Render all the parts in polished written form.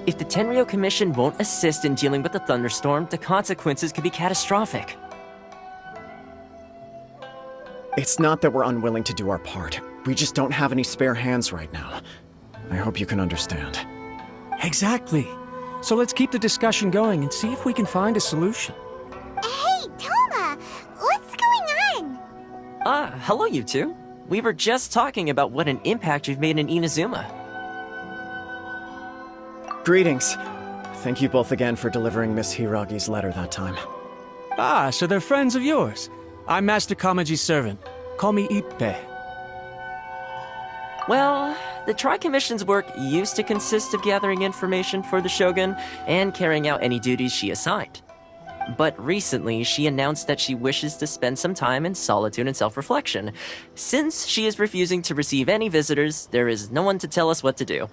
If the Tenryou Commission won't assist in dealing with the thunderstorm, the consequences could be catastrophic. It's not that we're unwilling to do our part. We just don't have any spare hands right now. I hope you can understand. Exactly. So let's keep the discussion going and see if we can find a solution. Hey, Toma! What's going on? Hello you two. We were just talking about what an impact you've made in Inazuma. Greetings. Thank you both again for delivering Miss Hiragi's letter that time. Ah, so they're friends of yours. I'm Master Kamaji's servant. Call me Ippe. Well, the Tri-Commission's work used to consist of gathering information for the Shogun and carrying out any duties she assigned. But recently, she announced that she wishes to spend some time in solitude and self-reflection. Since she is refusing to receive any visitors, there is no one to tell us what to do.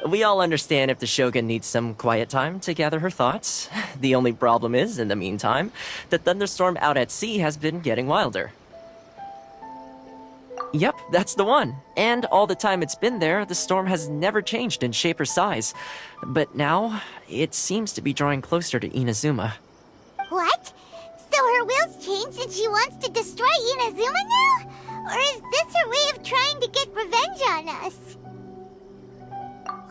We all understand if the Shogun needs some quiet time to gather her thoughts. The only problem is, in the meantime, the thunderstorm out at sea has been getting wilder. Yep, that's the one. And all the time it's been there, the storm has never changed in shape or size. But now, it seems to be drawing closer to Inazuma. What? So her will's changed and she wants to destroy Inazuma now? Or is this her way of trying to get revenge on us?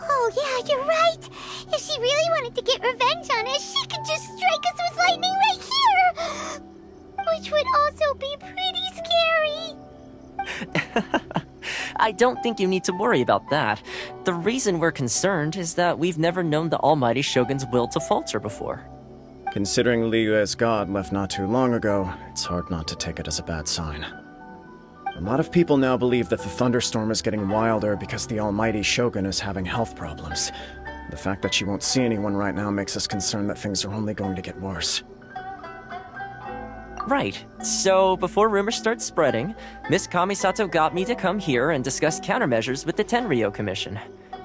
Oh yeah, you're right! If she really wanted to get revenge on us, she could just strike us with lightning right here! Which would also be pretty scary! I don't think you need to worry about that. The reason we're concerned is that we've never known the Almighty Shogun's will to falter before. Considering Liyue's god left not too long ago, it's hard not to take it as a bad sign. A lot of people now believe that the thunderstorm is getting wilder because the Almighty Shogun is having health problems. The fact that she won't see anyone right now makes us concerned that things are only going to get worse. Right. So, before rumors start spreading, Miss Kamisato got me to come here and discuss countermeasures with the Tenryou Commission.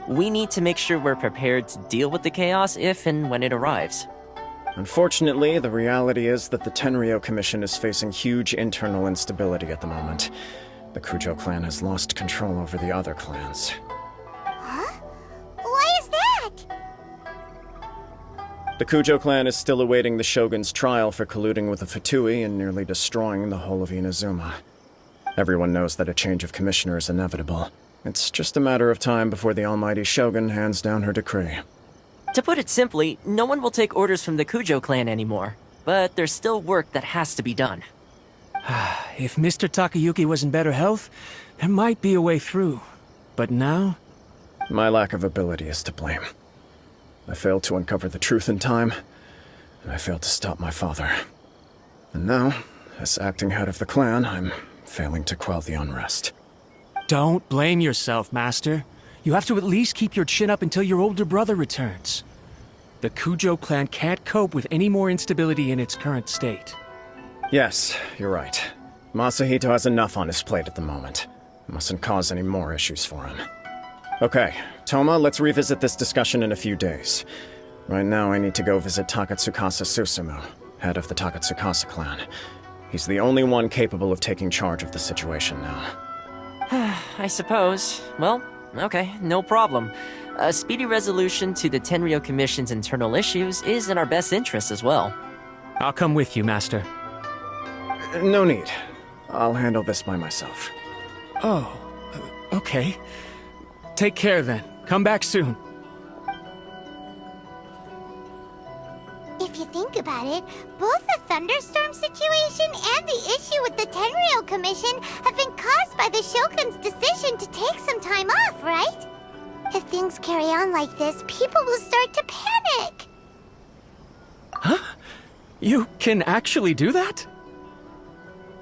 We need to make sure we're prepared to deal with the chaos if and when it arrives. Unfortunately, the reality is that the Tenryou Commission is facing huge internal instability at the moment. The Kujo clan has lost control over the other clans. Huh? Why is that? The Kujo clan is still awaiting the Shogun's trial for colluding with the Fatui and nearly destroying the whole of Inazuma. Everyone knows that a change of commissioner is inevitable. It's just a matter of time before the Almighty Shogun hands down her decree. To put it simply, no one will take orders from the Kujo clan anymore. But there's still work that has to be done. If Mr. Takayuki was in better health, there might be a way through. But now? My lack of ability is to blame. I failed to uncover the truth in time, and I failed to stop my father. And now, as acting head of the clan, I'm failing to quell the unrest. Don't blame yourself, Master. You have to at least keep your chin up until your older brother returns. The Kujo clan can't cope with any more instability in its current state. Yes, you're right. Masahito has enough on his plate at the moment. Mustn't cause any more issues for him. Okay, Toma, let's revisit this discussion in a few days. Right now I need to go visit Takatsukasa Susumu, head of the Takatsukasa clan. He's the only one capable of taking charge of the situation now. I suppose. Well, okay, no problem. A speedy resolution to the Tenryou Commission's internal issues is in our best interest as well. I'll come with you, Master. No need. I'll handle this by myself. Oh, okay. Take care then. Come back soon. If you think about it, both the thunderstorm situation and the issue with the Tenryou Commission have been caused by the Shogun's decision to take some time off, right? If things carry on like this, people will start to panic. Huh? You can actually do that?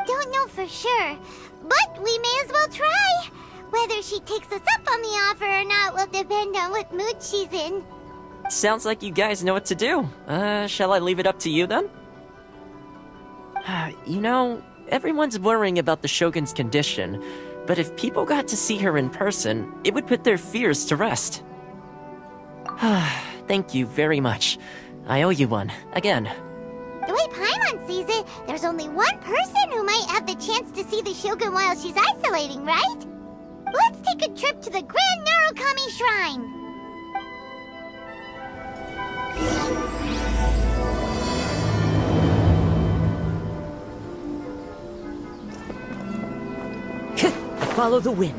Don't know for sure, but we may as well try. Whether she takes us up on the offer or not will depend on what mood she's in. Sounds like you guys know what to do. Shall I leave it up to you then? You know, everyone's worrying about the Shogun's condition, but if people got to see her in person, it would put their fears to rest. Thank you very much. I owe you one, again. The way Paimon sees it, there's only one person who might have the chance to see the Shogun while she's isolating, right? Let's take a trip to the Grand Narukami Shrine! Follow the wind.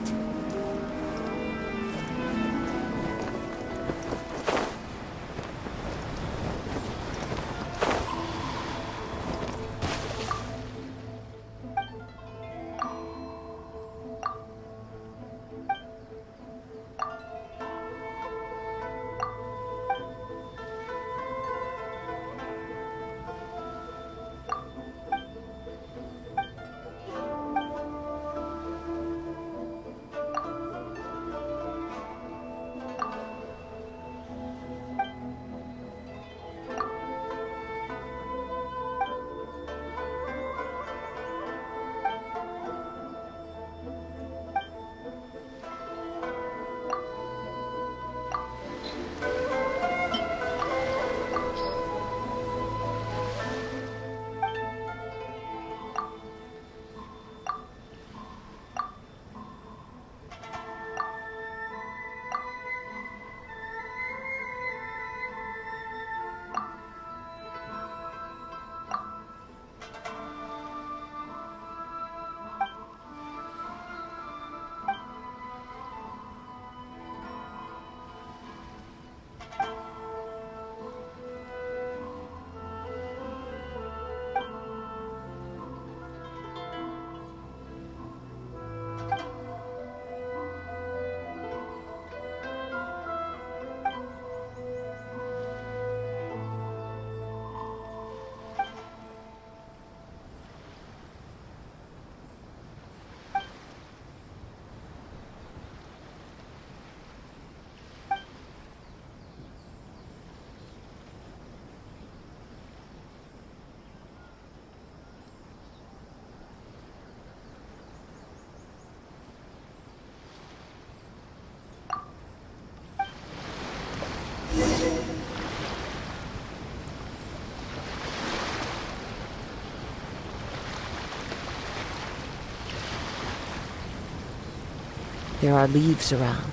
There are leaves around,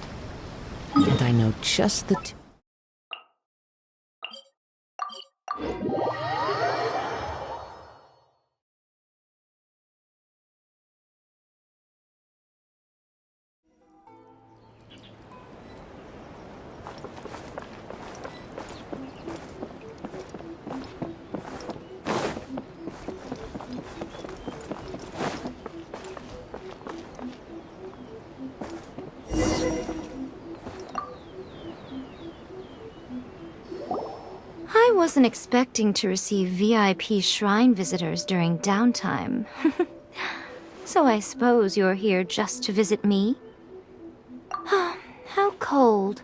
and I know just the I wasn't expecting to receive VIP shrine visitors during downtime. So I suppose you're here just to visit me? How cold.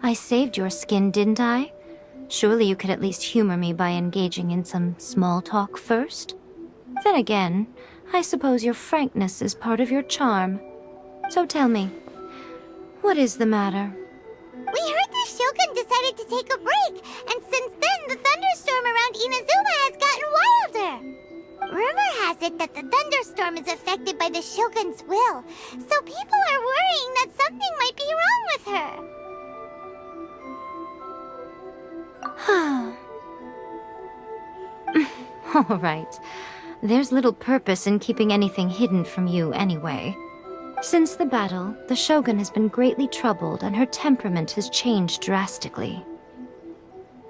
I saved your skin, didn't I? Surely you could at least humor me by engaging in some small talk first? Then again, I suppose your frankness is part of your charm. So tell me, what is the matter? We heard the Shogun decided to take a break, and since then the thunderstorm around Inazuma has gotten wilder. Rumor has it that the thunderstorm is affected by the Shogun's will, so people are worrying that something might be wrong with her. All right. There's little purpose in keeping anything hidden from you anyway. Since the battle, the Shogun has been greatly troubled and her temperament has changed drastically.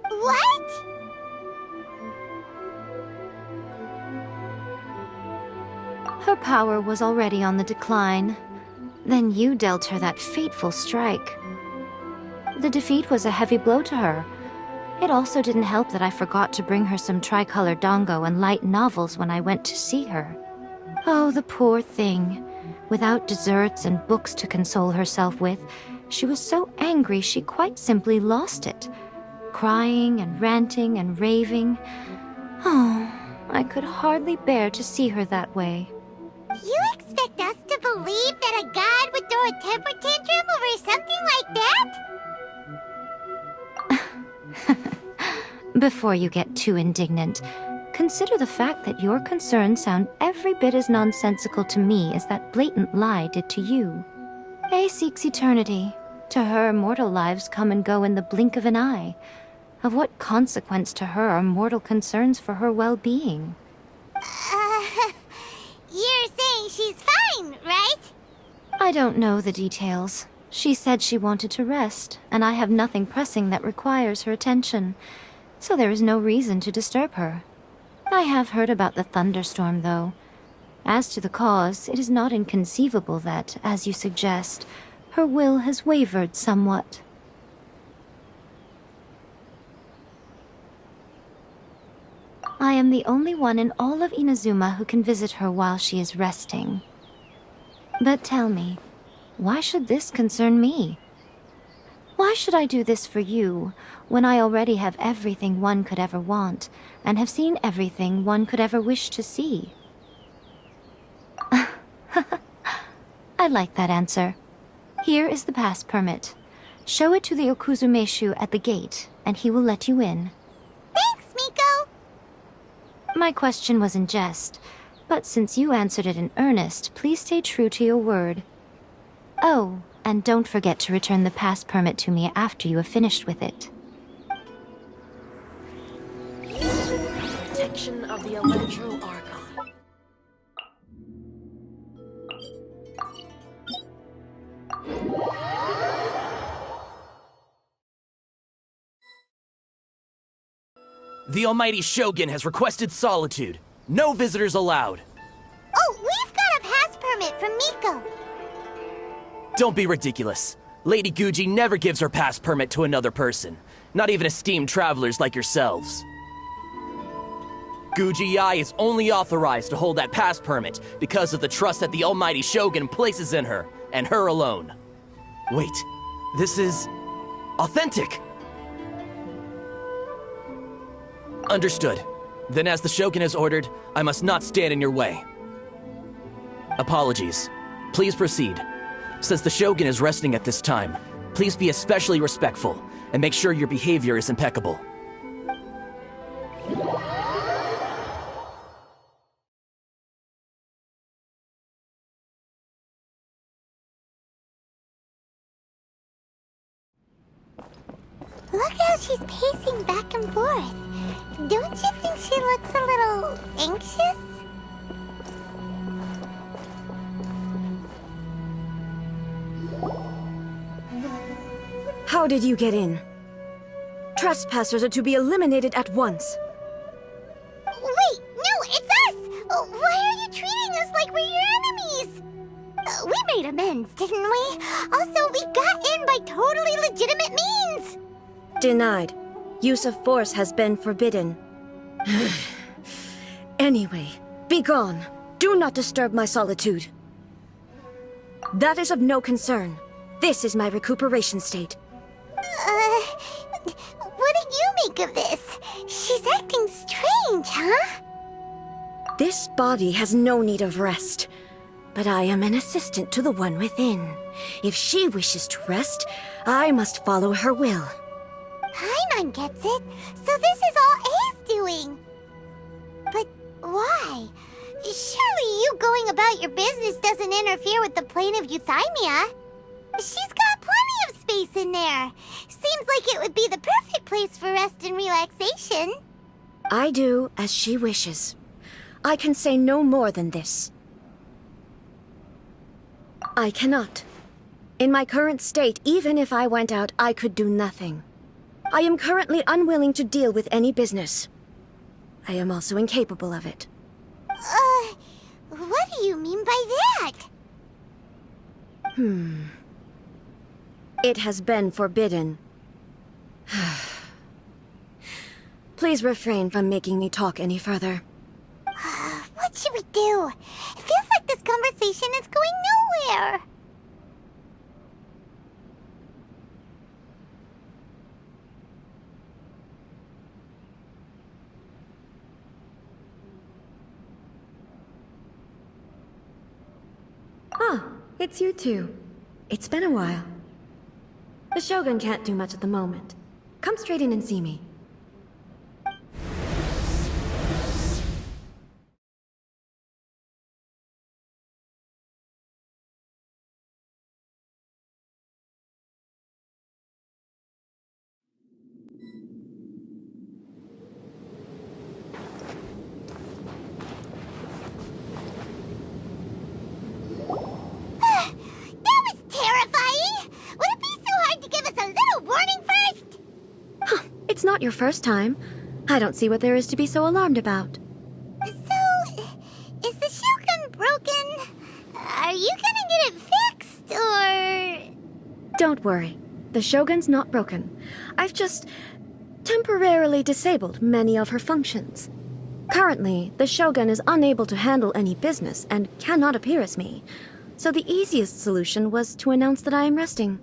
What? Her power was already on the decline. Then you dealt her that fateful strike. The defeat was a heavy blow to her. It also didn't help that I forgot to bring her some tricolor dango and light novels when I went to see her. Oh, the poor thing. Without desserts and books to console herself with, she was so angry she quite simply lost it. Crying and ranting and raving. Oh, I could hardly bear to see her that way. You expect us to believe that a god would throw a temper tantrum over something like that? Before you get too indignant, consider the fact that your concerns sound every bit as nonsensical to me as that blatant lie did to you. A seeks eternity. To her, mortal lives come and go in the blink of an eye. Of what consequence to her are mortal concerns for her well-being? You're saying she's fine, right? I don't know the details. She said she wanted to rest, and I have nothing pressing that requires her attention, so there is no reason to disturb her. I have heard about the thunderstorm, though. As to the cause, it is not inconceivable that, as you suggest, her will has wavered somewhat. I am the only one in all of Inazuma who can visit her while she is resting. But tell me, why should this concern me? Why should I do this for you, when I already have everything one could ever want, and have seen everything one could ever wish to see? I like that answer. Here is the pass permit. Show it to the Okuzumeshu at the gate, and he will let you in. Thanks, Miko! My question was in jest, but since you answered it in earnest, please stay true to your word. Oh, and don't forget to return the pass permit to me after you have finished with it. Protection of the Electro Archon. The Almighty Shogun has requested solitude. No visitors allowed. Oh, we've got a pass permit from Miko! Don't be ridiculous. Lady Guji never gives her pass permit to another person, not even esteemed travelers like yourselves. Guji Ai is only authorized to hold that pass permit because of the trust that the Almighty Shogun places in her, and her alone. Wait, this is authentic. Understood. Then as the Shogun has ordered, I must not stand in your way. Apologies. Please proceed. Since the Shogun is resting at this time, please be especially respectful, and make sure your behavior is impeccable. Look how she's pacing back and forth. Don't you think she looks a little anxious? How did you get in? Trespassers are to be eliminated at once. Wait, no, it's us! Why are you treating us like we're your enemies? We made amends, didn't we? Also, we got in by totally legitimate means! Denied. Use of force has been forbidden. Anyway, be gone. Do not disturb my solitude. That is of no concern. This is my recuperation state. What do you make of this? She's acting strange, huh? This body has no need of rest. But I am an assistant to the one within. If she wishes to rest, I must follow her will. Paimon gets it. So this is all A's doing. But why? Surely you going about your business doesn't interfere with the plane of Euthymia. She's got plenty of space in there. Seems like it would be the perfect place for rest and relaxation. I do as she wishes. I can say no more than this. I cannot. In my current state, even if I went out, I could do nothing. I am currently unwilling to deal with any business. I am also incapable of it. What do you mean by that? It has been forbidden. Please refrain from making me talk any further. What should we do? It feels like this conversation is going nowhere. Ah, it's you two. It's been a while. The Shogun can't do much at the moment. Come straight in and see me. not your first time. I don't see what there is to be so alarmed about. So, is the Shogun broken? Are you gonna get it fixed, or...? Don't worry. The Shogun's not broken. I've just temporarily disabled many of her functions. Currently, the Shogun is unable to handle any business and cannot appear as me. So the easiest solution was to announce that I am resting.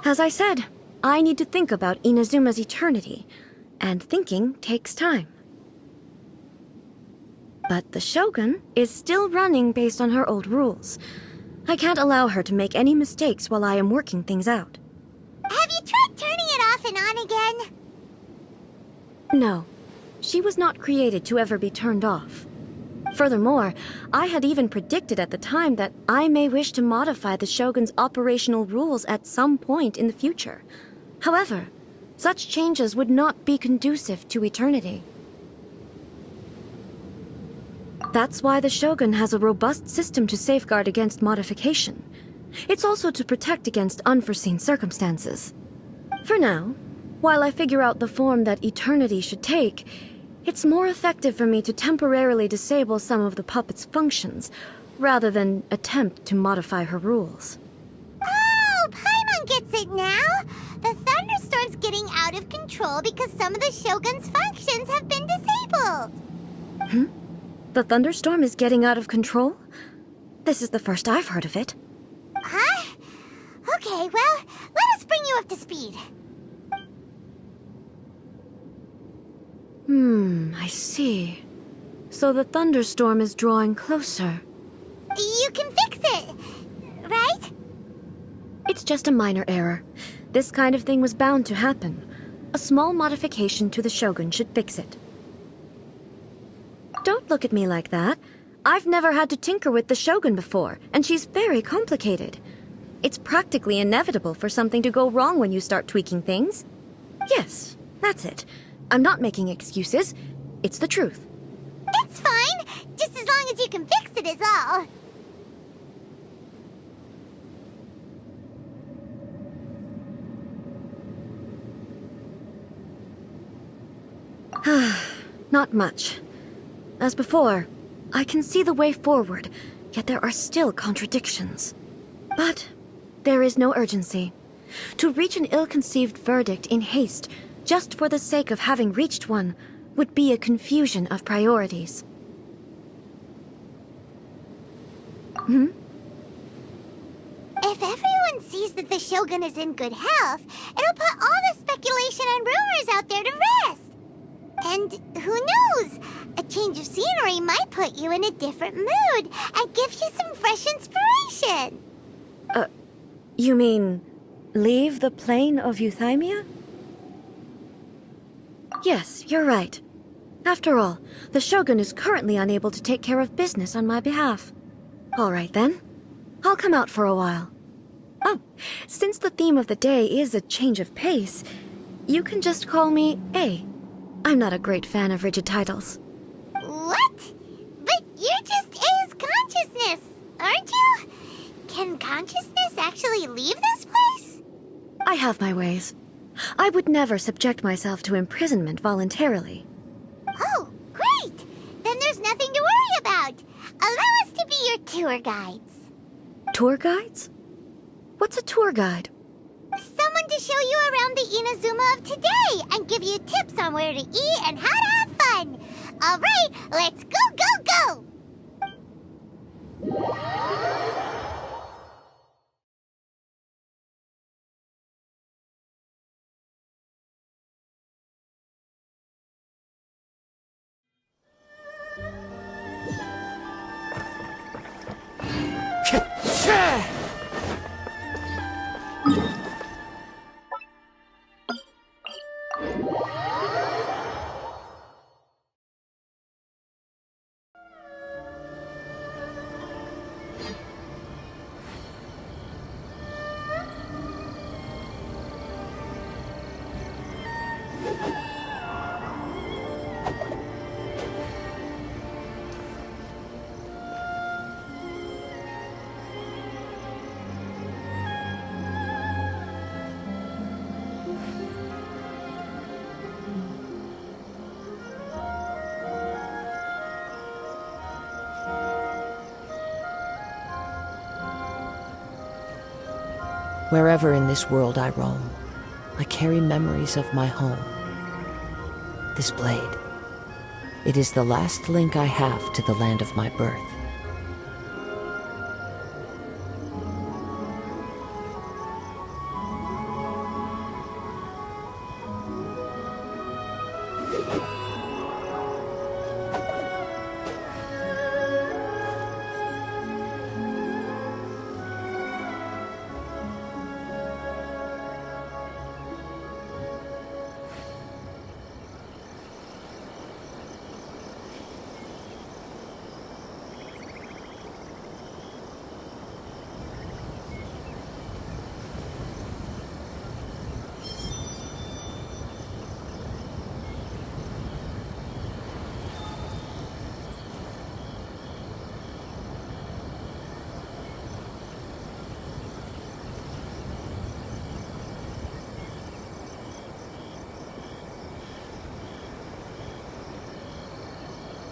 As I said, I need to think about Inazuma's eternity, and thinking takes time. But the Shogun is still running based on her old rules. I can't allow her to make any mistakes while I am working things out. Have you tried turning it off and on again? No, she was not created to ever be turned off. Furthermore, I had even predicted at the time that I may wish to modify the Shogun's operational rules at some point in the future. However, such changes would not be conducive to eternity. That's why the Shogun has a robust system to safeguard against modification. It's also to protect against unforeseen circumstances. For now, while I figure out the form that eternity should take, it's more effective for me to temporarily disable some of the puppet's functions, rather than attempt to modify her rules. Oh, Paimon gets it now! The thunderstorm's getting out of control because some of the Shogun's functions have been disabled! The thunderstorm is getting out of control? This is the first I've heard of it. Huh? Okay, well, let us bring you up to speed. I see. So the thunderstorm is drawing closer. You can fix it, right? It's just a minor error. This kind of thing was bound to happen. A small modification to the Shogun should fix it. Don't look at me like that. I've never had to tinker with the Shogun before, and she's very complicated. It's practically inevitable for something to go wrong when you start tweaking things. Yes, that's it. I'm not making excuses. It's the truth. It's fine, just as long as you can fix it is all. Not much. As before, I can see the way forward, yet there are still contradictions. But there is no urgency. To reach an ill-conceived verdict in haste, just for the sake of having reached one, would be a confusion of priorities. If everyone sees that the Shogun is in good health, it'll put all the speculation and rumors out there to rest. And who knows? A change of scenery might put you in a different mood and give you some fresh inspiration. You mean, leave the plane of Euthymia? Yes, you're right. After all, the Shogun is currently unable to take care of business on my behalf. All right then. I'll come out for a while. Oh, since the theme of the day is a change of pace, you can just call me A. I'm not a great fan of rigid titles. What? But you're just A's consciousness, aren't you? Can consciousness actually leave this place? I have my ways. I would never subject myself to imprisonment voluntarily. Oh, great! Then there's nothing to worry about. Allow us to be your tour guides. Tour guides? What's a tour guide? Someone to show you around the Inazuma of today and give you tips on where to eat and how to have fun. All right, let's go, go, go! Wherever in this world I roam, I carry memories of my home. This blade, it is the last link I have to the land of my birth.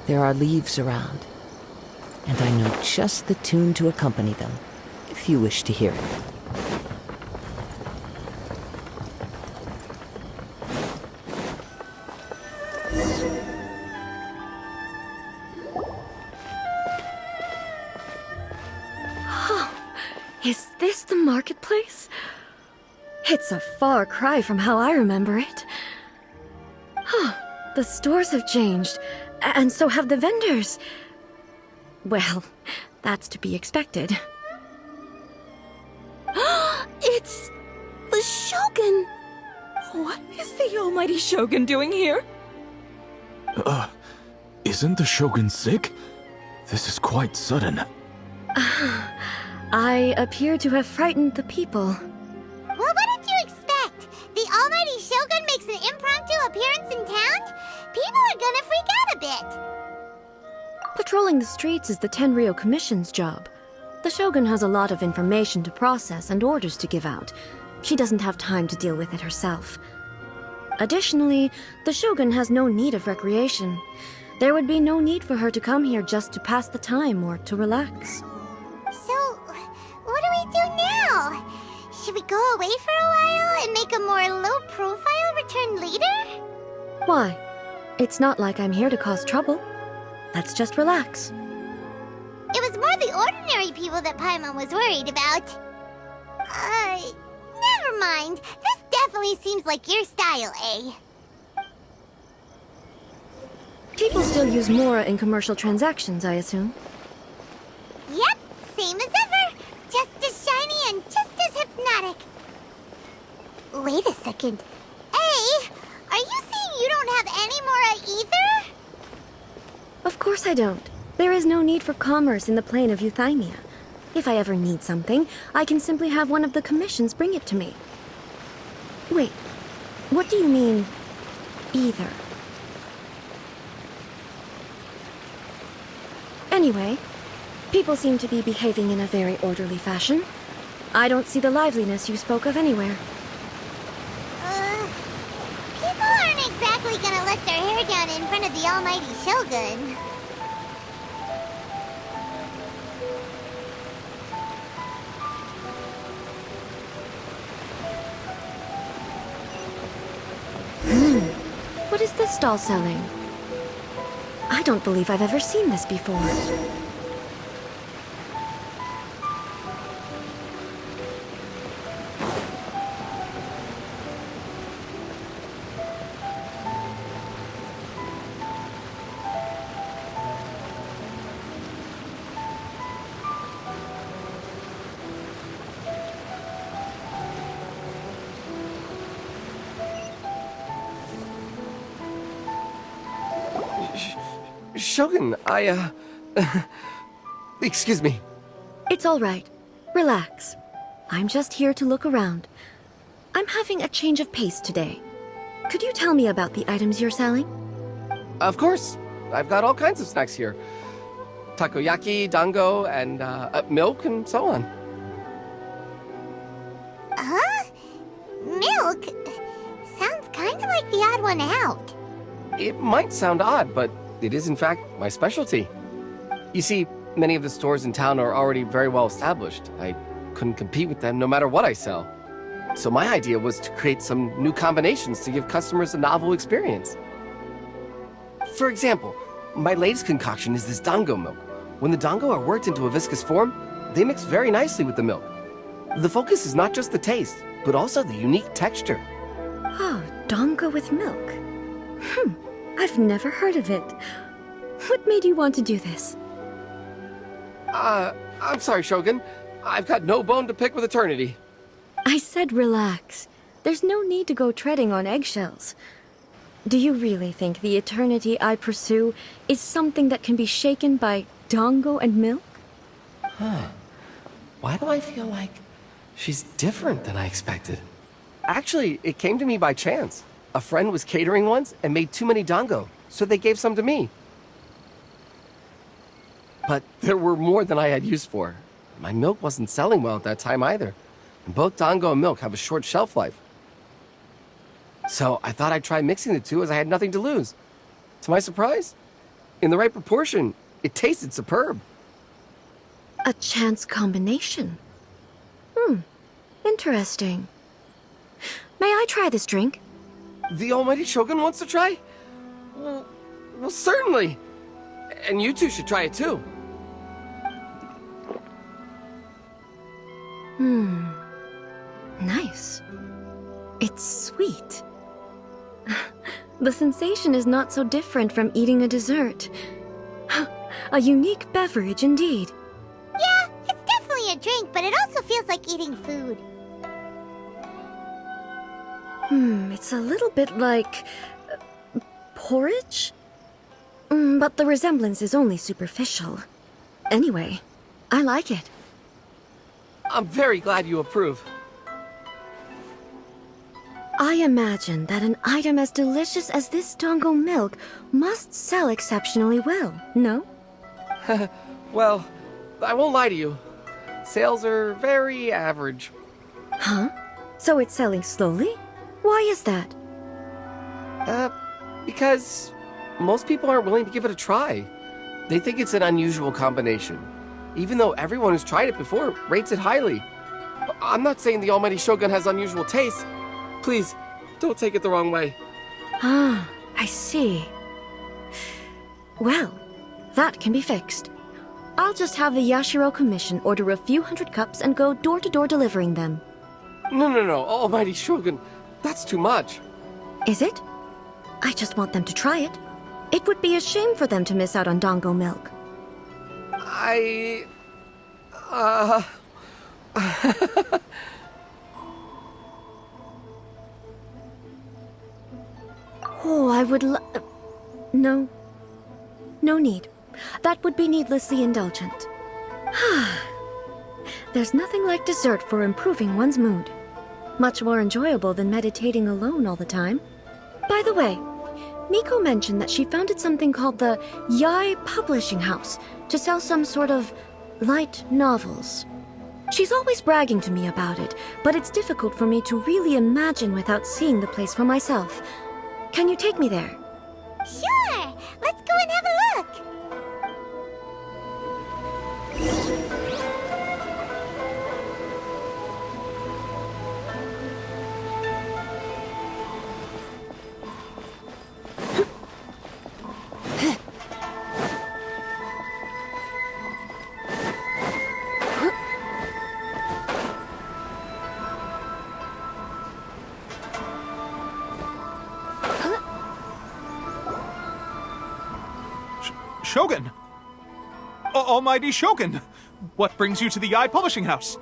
There are leaves around, and I know just the tune to accompany them, if you wish to hear it. Is this the marketplace? It's a far cry from how I remember it. The stores have changed, and so have the vendors. Well, that's to be expected. It's the Shogun! What is the almighty Shogun doing here? Isn't the Shogun sick? This is quite sudden. I appear to have frightened the people. Well, what did you expect? The almighty Shogun makes an impromptu appearance in town? People are gonna freak out a bit. Patrolling the streets is the Tenryou Commission's job. The Shogun has a lot of information to process and orders to give out. She doesn't have time to deal with it herself. Additionally, the Shogun has no need of recreation. There would be no need for her to come here just to pass the time or to relax. So, what do we do now? Should we go away for a while and make a more low-profile return later? Why? It's not like I'm here to cause trouble. Let's just relax. It was more the ordinary people that Paimon was worried about. Never mind. This definitely seems like your style, eh? People still use Mora in commercial transactions, I assume. Yep, same as ever. Just as shiny and just as hypnotic. Wait a second. Hey, are you saying you don't have any Mora either? Of course I don't. There is no need for commerce in the plane of Euthymia. If I ever need something, I can simply have one of the commissions bring it to me. Wait, what do you mean, either? Anyway, people seem to be behaving in a very orderly fashion. I don't see the liveliness you spoke of anywhere. People aren't exactly gonna let their hair down in front of the almighty Shogun. What is this stall selling? I don't believe I've ever seen this before. Shogun, excuse me. It's all right. Relax. I'm just here to look around. I'm having a change of pace today. Could you tell me about the items you're selling? Of course. I've got all kinds of snacks here. Takoyaki, dango, and milk, and so on. Huh? Milk? Sounds kind of like the odd one out. It might sound odd, but it is in fact my specialty. You see, many of the stores in town are already very well established. I couldn't compete with them no matter what I sell. So my idea was to create some new combinations to give customers a novel experience. For example, my latest concoction is this dango milk. When the dango are worked into a viscous form, they mix very nicely with the milk. The focus is not just the taste, but also the unique texture. Oh, dango with milk. I've never heard of it. What made you want to do this? I'm sorry, Shogun. I've got no bone to pick with eternity. I said relax. There's no need to go treading on eggshells. Do you really think the eternity I pursue is something that can be shaken by dango and milk? Why do I feel like she's different than I expected? Actually, it came to me by chance. A friend was catering once and made too many dango, so they gave some to me. But there were more than I had use for. My milk wasn't selling well at that time either. And both dango and milk have a short shelf life. So I thought I'd try mixing the two as I had nothing to lose. To my surprise, in the right proportion, it tasted superb. A chance combination. Interesting. May I try this drink? The almighty Shogun wants to try? Well, certainly. And you two should try it too. Nice. It's sweet. The sensation is not so different from eating a dessert. A unique beverage indeed. Yeah, it's definitely a drink, but it also feels like eating food. It's a little bit like porridge? But the resemblance is only superficial. Anyway, I like it. I'm very glad you approve. I imagine that an item as delicious as this dango milk must sell exceptionally well, no? Well, I won't lie to you. Sales are very average. Huh? So it's selling slowly? Why is that? Because most people aren't willing to give it a try. They think it's an unusual combination, even though everyone who's tried it before rates it highly. I'm not saying the almighty Shogun has unusual taste. Please, don't take it the wrong way. Ah, I see. Well, that can be fixed. I'll just have the Yashiro Commission order a few hundred cups and go door-to-door delivering them. No, almighty Shogun. That's too much. Is it? I just want them to try it. It would be a shame for them to miss out on dango milk. Oh, I would No. No need. That would be needlessly indulgent. There's nothing like dessert for improving one's mood. Much more enjoyable than meditating alone all the time. By the way, Miko mentioned that she founded something called the Yai Publishing House to sell some sort of light novels. She's always bragging to me about it, but it's difficult for me to really imagine without seeing the place for myself. Can you take me there? Sure! Let's go and have a look! Shogun! Almighty Shogun! What brings you to the Yai Publishing House?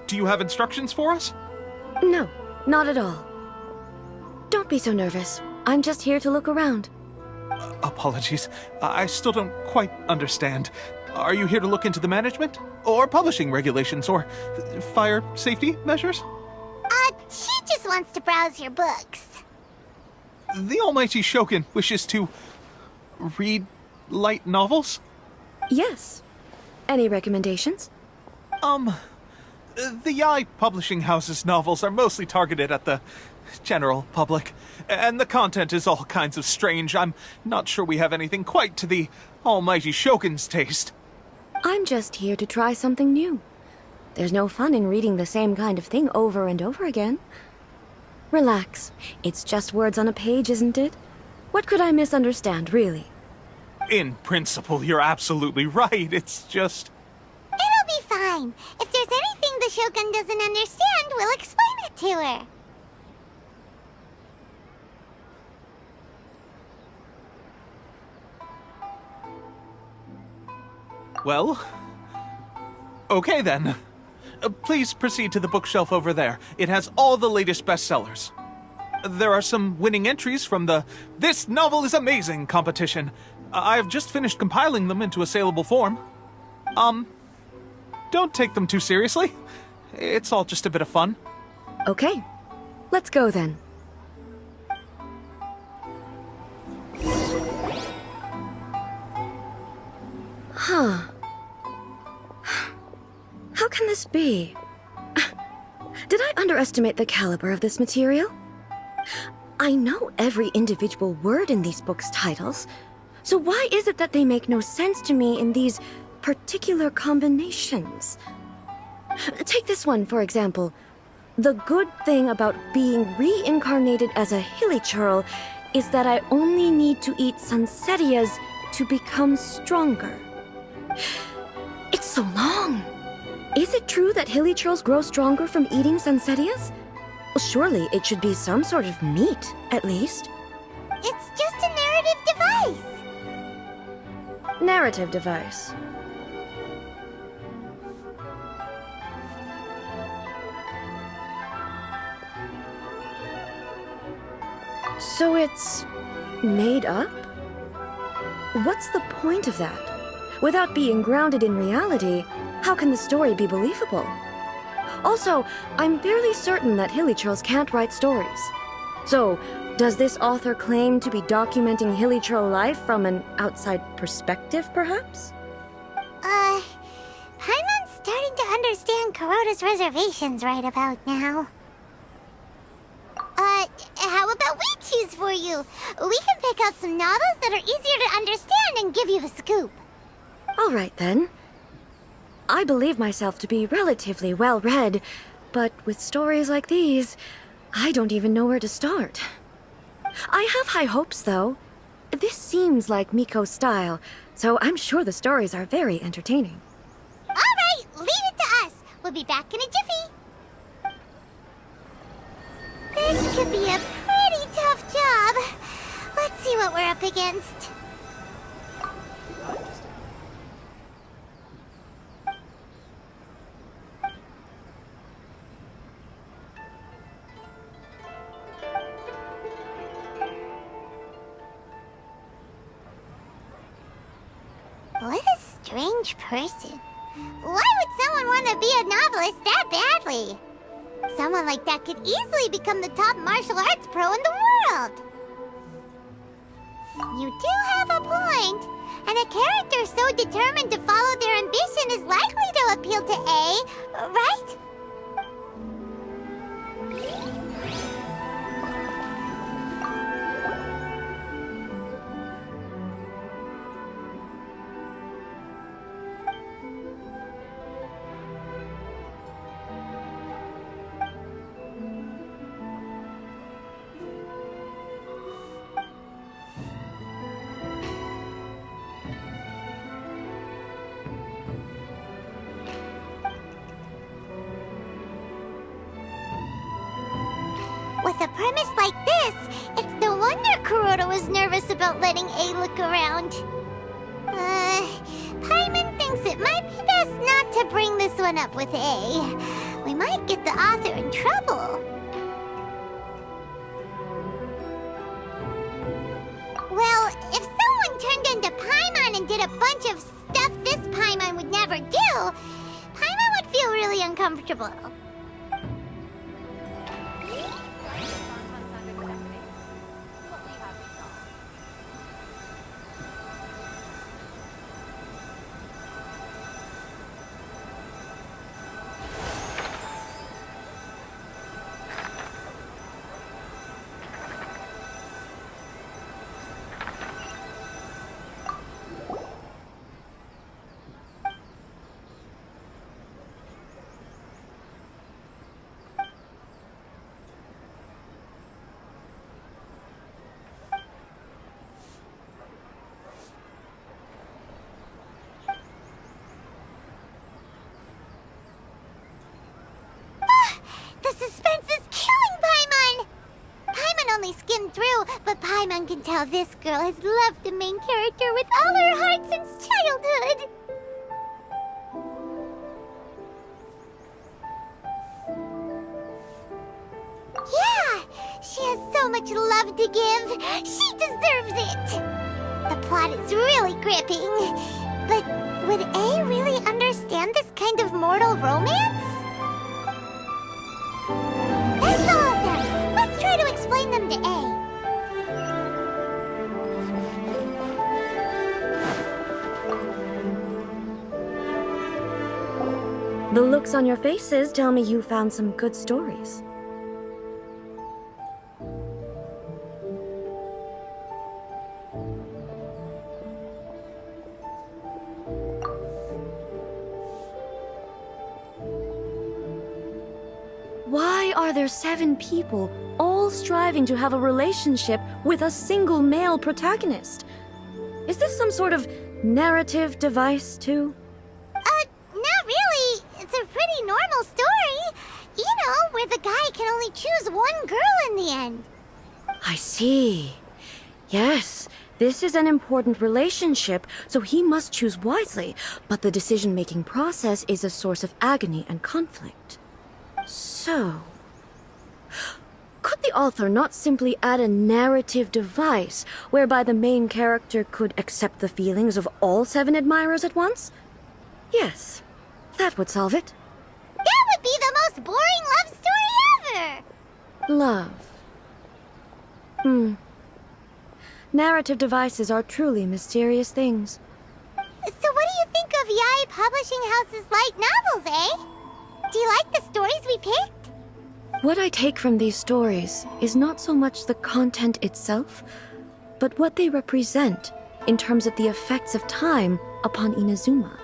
Do you have instructions for us? No, not at all. Don't be so nervous. I'm just here to look around. Apologies. I still don't quite understand. Are you here to look into the management? Or publishing regulations? Or fire safety measures? She just wants to browse your books. The almighty Shogun wishes to read light novels? Yes. Any recommendations? The Yae publishing house's novels are mostly targeted at the general public, and the content is all kinds of strange. I'm not sure we have anything quite to the almighty Shogun's taste. I'm just here to try something new. There's no fun in reading the same kind of thing over and over again. Relax. It's just words on a page, isn't it? What could I misunderstand, really? In principle, you're absolutely right. It's just... It'll be fine. If there's anything the Shogun doesn't understand, we'll explain it to her. Well... Okay then. Please proceed to the bookshelf over there. It has all the latest bestsellers. There are some winning entries from the This Novel is Amazing competition. I've just finished compiling them into a saleable form. Don't take them too seriously. It's all just a bit of fun. Okay. Let's go then. Huh. How can this be? Did I underestimate the caliber of this material? I know every individual word in these books' titles, so why is it that they make no sense to me in these particular combinations? Take this one, for example. The good thing about being reincarnated as a hilichurl is that I only need to eat sunsetias to become stronger. It's so long. Is it true that hilichurls grow stronger from eating sunsetias? Well, surely it should be some sort of meat, at least. It's just a narrative device. Narrative device. So it's made up? What's the point of that? Without being grounded in reality, how can the story be believable? Also, I'm fairly certain that hilichurls can't write stories. So, does this author claim to be documenting hilichurl life from an outside perspective, perhaps? Paimon's starting to understand Kuroda's reservations right about now. How about we choose for you? We can pick out some novels that are easier to understand and give you the scoop. All right, then. I believe myself to be relatively well-read, but with stories like these, I don't even know where to start. I have high hopes, though. This seems like Miko's style, so I'm sure the stories are very entertaining. All right, leave it to us. We'll be back in a jiffy. This could be a pretty tough job. Let's see what we're up against. What a strange person. Why would someone want to be a novelist that badly? Someone like that could easily become the top martial arts pro in the world. You do have a point. And a character so determined to follow their ambition is likely to appeal to A, right? With a premise like this, it's no wonder Kuroda was nervous about letting A look around. Paimon thinks it might be best not to bring this one up with A. We might get the author in trouble. Well, if a bunch of stuff this Paimon would never do, Paimon would feel really uncomfortable. The suspense is killing Paimon! Paimon only skimmed through, but Paimon can tell this girl has loved the main character with all her heart since childhood. Yeah, she has so much love to give. She deserves it. The plot is really gripping. But would A really understand this kind of mortal romance? That's all of them. Let's try to explain them to A. The looks on your faces tell me you found some good stories. Why are there 7 people, all striving to have a relationship with a single male protagonist? Is this some sort of narrative device, too? Not really. It's a pretty normal story. You know, where the guy can only choose one girl in the end. I see. Yes, this is an important relationship, so he must choose wisely, but the decision-making process is a source of agony and conflict. So, could the author not simply add a narrative device whereby the main character could accept the feelings of all 7 admirers at once? Yes, that would solve it. That would be the most boring love story ever! Love. Narrative devices are truly mysterious things. So what do you think of Yae Publishing House's light novels, eh? Do you like the stories we picked? What I take from these stories is not so much the content itself, but what they represent in terms of the effects of time upon Inazuma.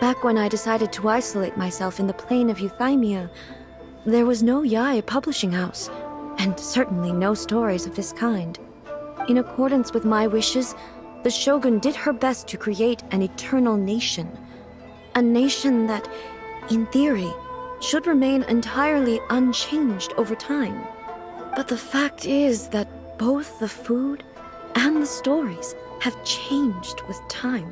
Back when I decided to isolate myself in the plane of Euthymia, there was no Yae Publishing House, and certainly no stories of this kind. In accordance with my wishes, the Shogun did her best to create an eternal nation. A nation that, in theory, should remain entirely unchanged over time. But the fact is that both the food and the stories have changed with time.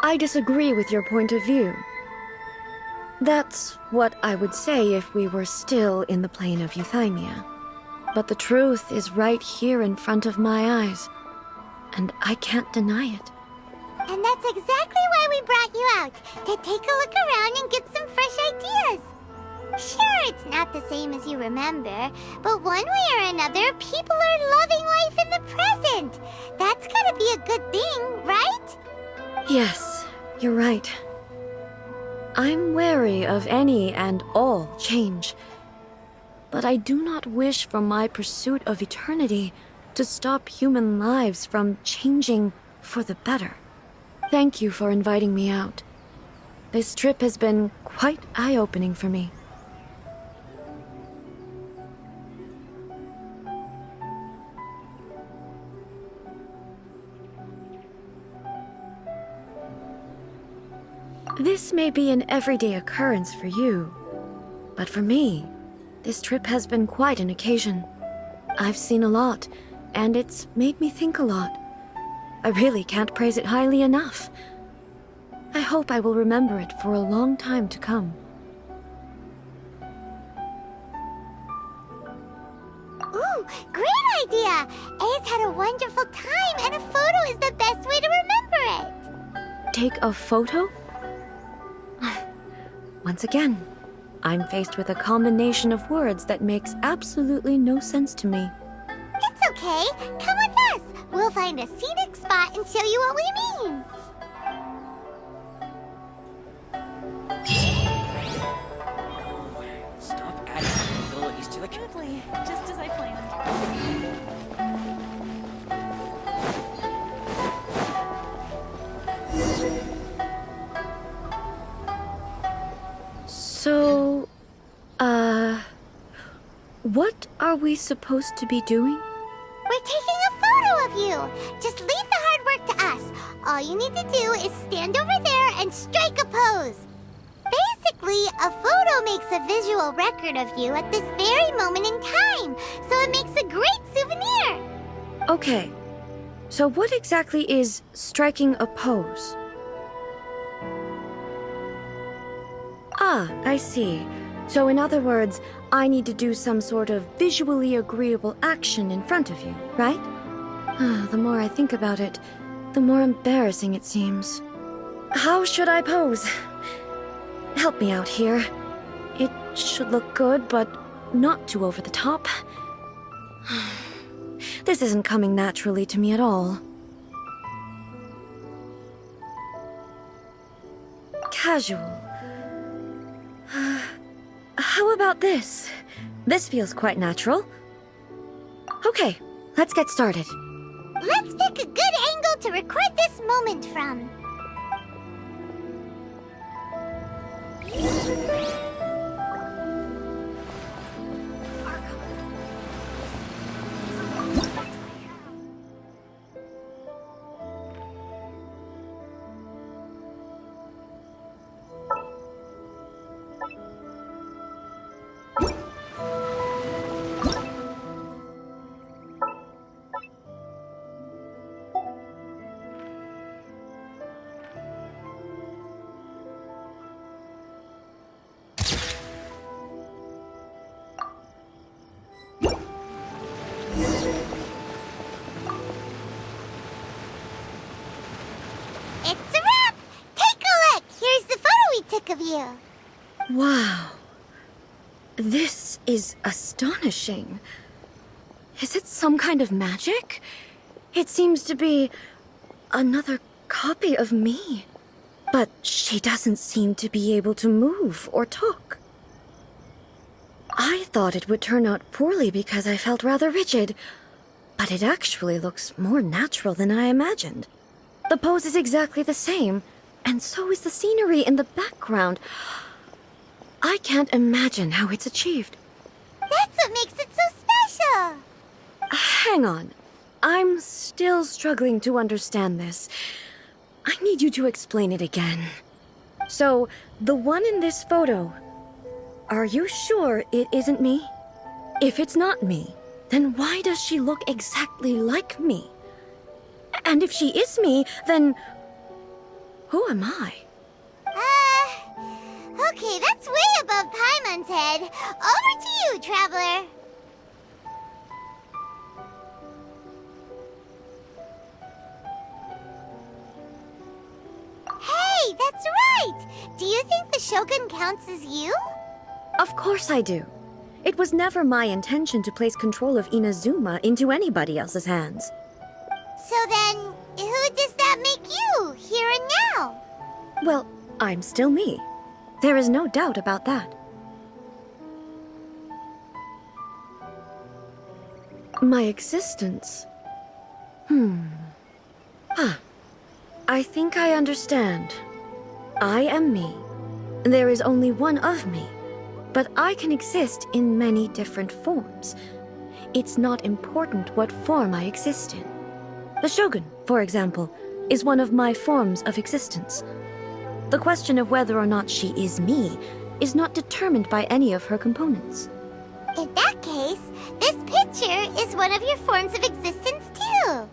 I disagree with your point of view. That's what I would say if we were still in the plane of Euthymia. But the truth is right here in front of my eyes, and I can't deny it. And that's exactly why we brought you out, to take a look around and get some fresh ideas. Sure, it's not the same as you remember, but one way or another, people are loving life in the present. That's gotta be a good thing, right? Yes, you're right. I'm wary of any and all change, but I do not wish for my pursuit of eternity to stop human lives from changing for the better. Thank you for inviting me out. This trip has been quite eye-opening for me. This may be an everyday occurrence for you, but for me, this trip has been quite an occasion. I've seen a lot, and it's made me think a lot. I really can't praise it highly enough. I hope I will remember it for a long time to come. Ooh, great idea! A's had a wonderful time, and a photo is the best way to remember it. Take a photo? Once again, I'm faced with a combination of words that makes absolutely no sense to me. It's okay. Come with us. We'll find a scenic spot and show you what we mean. Stop adding abilities to the Lovely, just as I planned. So, what are we supposed to be doing? We're taking a photo of you. Just leave the hard work to us. All you need to do is stand over there and strike a pose. Basically, a photo makes a visual record of you at this very moment in time, so it makes a great souvenir. Okay, so what exactly is striking a pose? Ah, I see. So in other words, I need to do some sort of visually agreeable action in front of you, right? The more I think about it, the more embarrassing it seems. How should I pose? Help me out here. It should look good, but not too over the top. This isn't coming naturally to me at all. Casual. How about this? This feels quite natural. Okay, let's get started. Let's pick a good angle to record this moment from. It's a wrap! Take a look! Here's the photo we took of you. Wow. This is astonishing. Is it some kind of magic? It seems to be another copy of me. But she doesn't seem to be able to move or talk. I thought it would turn out poorly because I felt rather rigid, but it actually looks more natural than I imagined. The pose is exactly the same, and so is the scenery in the background. I can't imagine how it's achieved. That's what makes it so special. Hang on. I'm still struggling to understand this. I need you to explain it again. So, the one in this photo, are you sure it isn't me? If it's not me, then why does she look exactly like me? And if she is me, then who am I? Okay, that's way above Paimon's head. Over to you, Traveler. Hey, that's right! Do you think the Shogun counts as you? Of course I do. It was never my intention to place control of Inazuma into anybody else's hands. So then, who does that make you, here and now? Well, I'm still me. There is no doubt about that. My existence? I think I understand. I am me. There is only one of me, but I can exist in many different forms. It's not important what form I exist in. The Shogun, for example, is one of my forms of existence. The question of whether or not she is me is not determined by any of her components. In that case, this picture is one of your forms of existence too.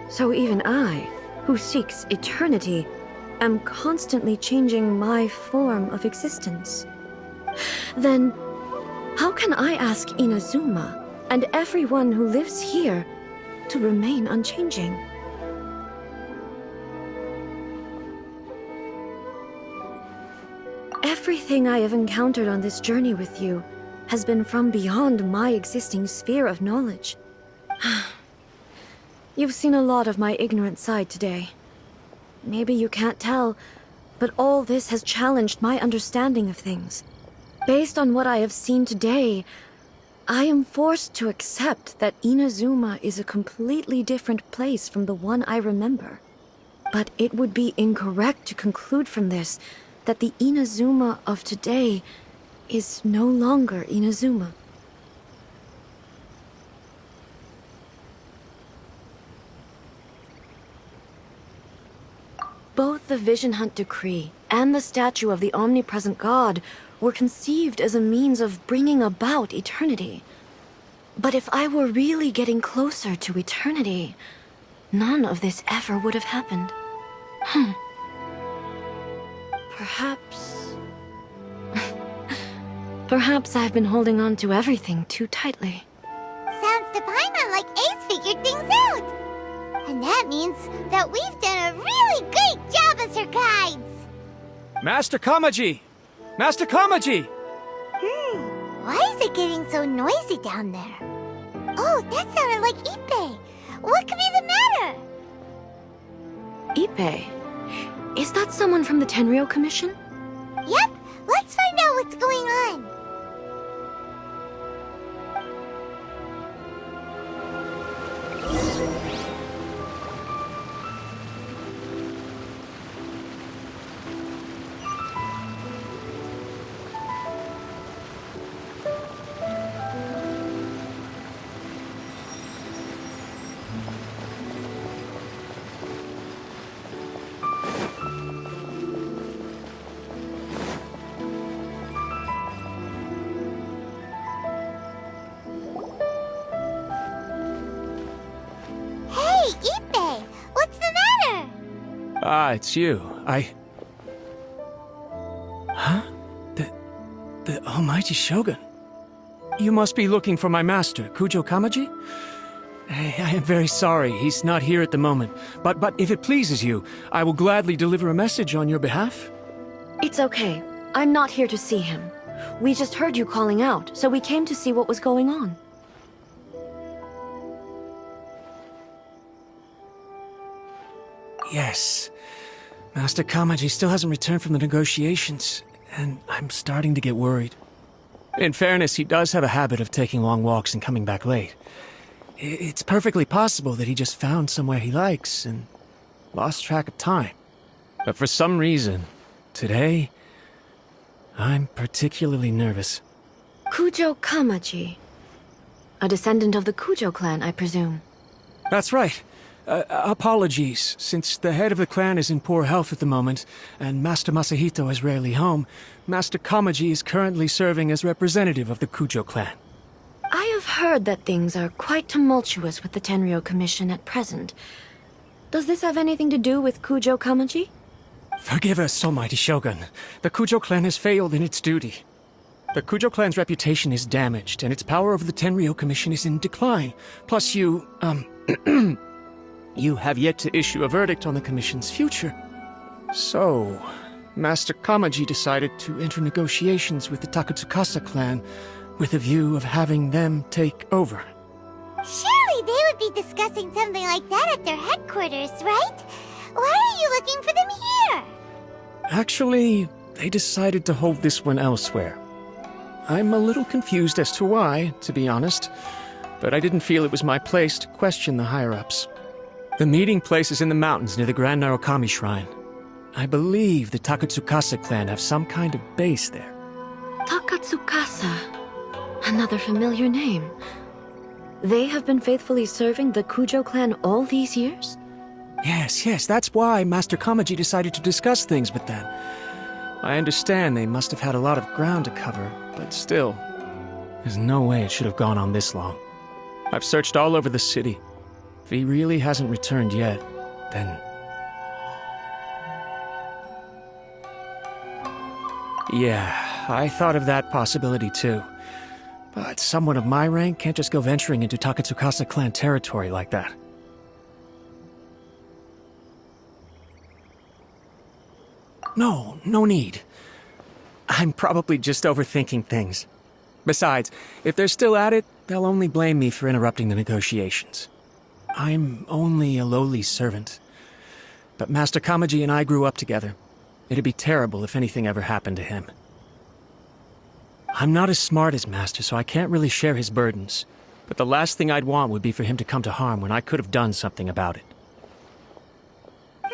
So even I, who seeks eternity, am constantly changing my form of existence, then how can I ask Inazuma and everyone who lives here to remain unchanging? Everything I have encountered on this journey with you has been from beyond my existing sphere of knowledge. You've seen a lot of my ignorant side today. Maybe you can't tell, but all this has challenged my understanding of things. Based on what I have seen today, I am forced to accept that Inazuma is a completely different place from the one I remember. But it would be incorrect to conclude from this that the Inazuma of today is no longer Inazuma. Both the Vision Hunt Decree and the statue of the omnipresent God were conceived as a means of bringing about eternity. But if I were really getting closer to eternity, none of this ever would have happened. Perhaps... Perhaps I've been holding on to everything too tightly. Sounds to Paimon like Ace figured things out. And that means that we've done a really great job as her guides. Master Kamaji! Master Kamaji! Why is it getting so noisy down there? Oh, that sounded like Ippei. What could be the matter? Ippei? Is that someone from the Tenryou Commission? Yep, let's find out what's going on. Ippei, what's the matter? Ah, it's you. Huh? The Almighty Shogun. You must be looking for my master, Kujo Kamaji? I am very sorry, he's not here at the moment. But if it pleases you, I will gladly deliver a message on your behalf. It's okay. I'm not here to see him. We just heard you calling out, so we came to see what was going on. Yes. Master Kamaji still hasn't returned from the negotiations, and I'm starting to get worried. In fairness, he does have a habit of taking long walks and coming back late. It's perfectly possible that he just found somewhere he likes and lost track of time. But for some reason, today, I'm particularly nervous. Kujo Kamaji. A descendant of the Kujo clan, I presume. That's right. Apologies, since the head of the clan is in poor health at the moment, and Master Masahito is rarely home, Master Kamaji is currently serving as representative of the Kujo clan. I have heard that things are quite tumultuous with the Tenryou Commission at present. Does this have anything to do with Kujo Kamaji? Forgive us, Almighty Shogun. The Kujo clan has failed in its duty. The Kujo clan's reputation is damaged, and its power over the Tenryou Commission is in decline. Plus you, you have yet to issue a verdict on the Commission's future. So, Master Kamaji decided to enter negotiations with the Takatsukasa clan with a view of having them take over. Surely they would be discussing something like that at their headquarters, right? Why are you looking for them here? Actually, they decided to hold this one elsewhere. I'm a little confused as to why, to be honest, but I didn't feel it was my place to question the higher-ups. The meeting place is in the mountains near the Grand Narukami Shrine. I believe the Takatsukasa clan have some kind of base there. Takatsukasa. Another familiar name. They have been faithfully serving the Kujo clan all these years? Yes, that's why Master Kamaji decided to discuss things with them. I understand they must have had a lot of ground to cover, but still, there's no way it should have gone on this long. I've searched all over the city. If he really hasn't returned yet, then Yeah, I thought of that possibility too. But someone of my rank can't just go venturing into Takatsukasa clan territory like that. No need. I'm probably just overthinking things. Besides, if they're still at it, they'll only blame me for interrupting the negotiations. I'm only a lowly servant. But Master Kamaji and I grew up together. It'd be terrible if anything ever happened to him. I'm not as smart as Master, so I can't really share his burdens. But the last thing I'd want would be for him to come to harm when I could have done something about it. What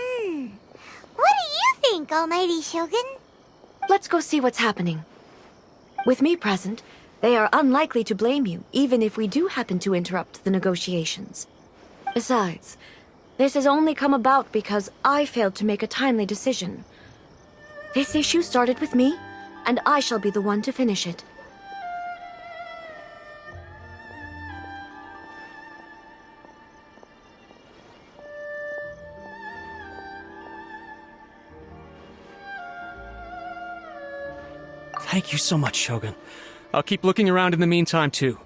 do you think, Almighty Shogun? Let's go see what's happening. With me present, they are unlikely to blame you, even if we do happen to interrupt the negotiations. Besides, this has only come about because I failed to make a timely decision. This issue started with me, and I shall be the one to finish it. Thank you so much, Shogun. I'll keep looking around in the meantime, too.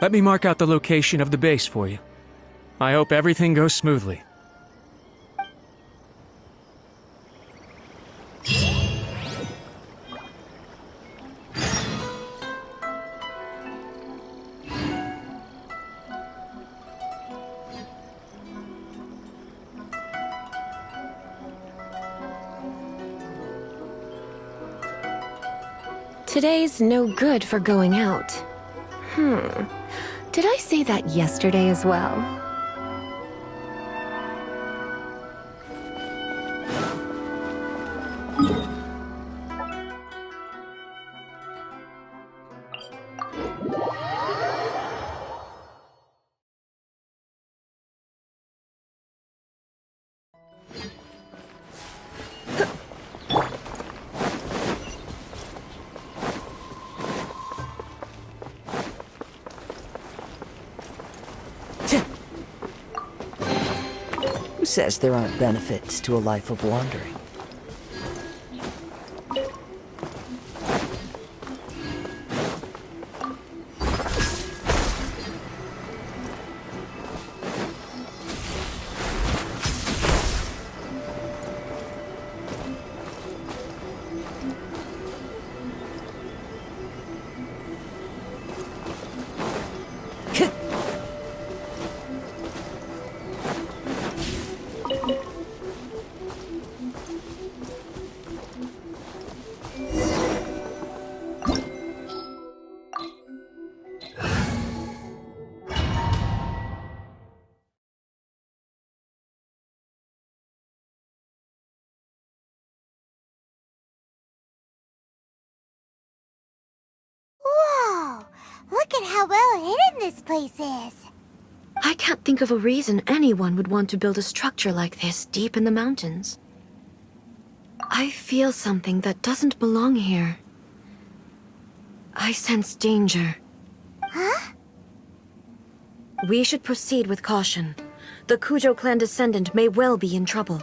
Let me mark out the location of the base for you. I hope everything goes smoothly. Today's no good for going out. Did I say that yesterday as well? Who says there aren't benefits to a life of wandering? Whoa! Look at how well hidden this place is. I can't think of a reason anyone would want to build a structure like this deep in the mountains. I feel something that doesn't belong here. I sense danger. Huh? We should proceed with caution. The Kujo clan descendant may well be in trouble.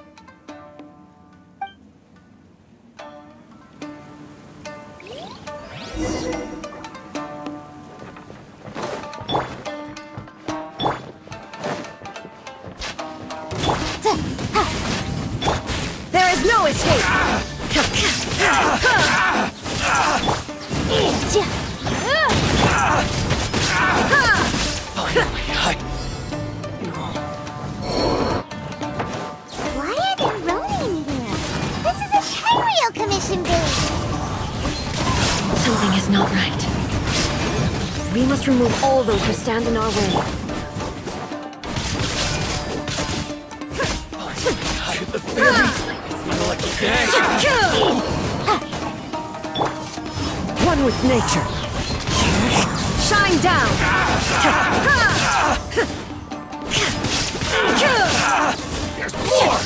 There is no escape! Why are they roaming here? This is a Tenryou Commission base! Something is not right. We must remove all those who stand in our way. One with nature. Shine down! There's more!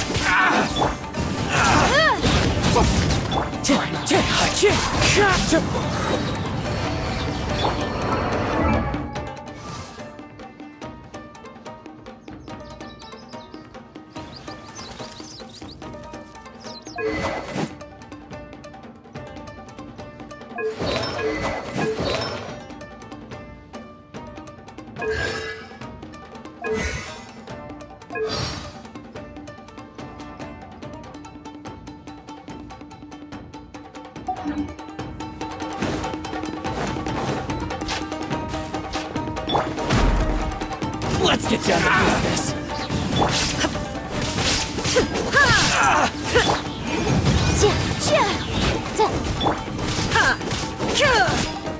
Let's get down to business.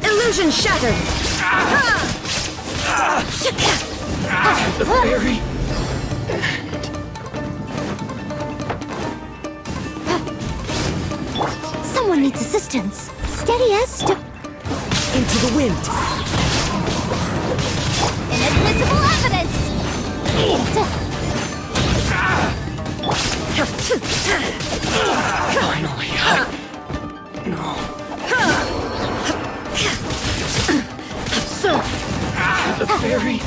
Illusion shattered! The fairy. Someone needs assistance. Steady as Into the wind. inadmissible evidence! Finally, the fairy.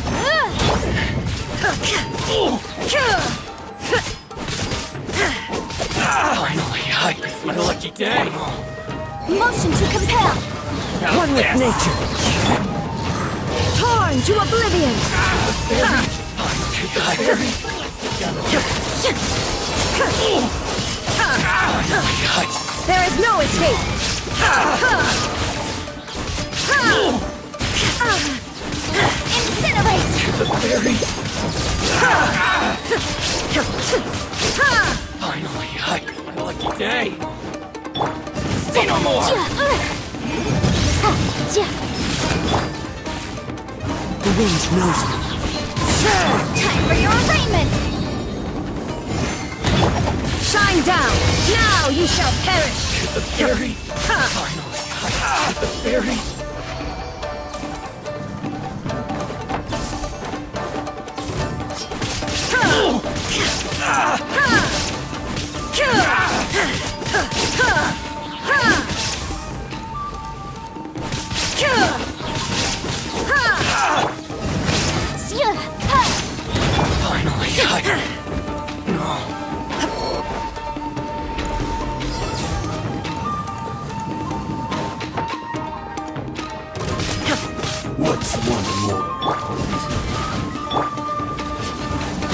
Finally, it's my lucky day. Motion to compel! One with nature. Torn to oblivion! There is no escape! Incinerate! The fairy. Finally, it's my lucky day. Say no more. The wind knows me. Time for your arraignment! Shine down! Now you shall perish! The fairy. Finally, the fairy. Finally, no. What's one more?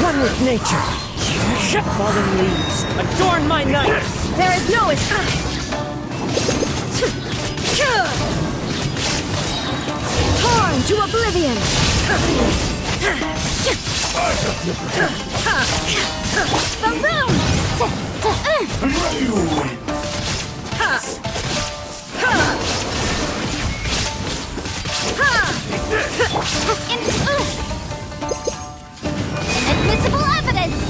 One with nature. Fallen leaves, adorn my night. There is no escape! Torn to oblivion! The room! Inadmissible evidence!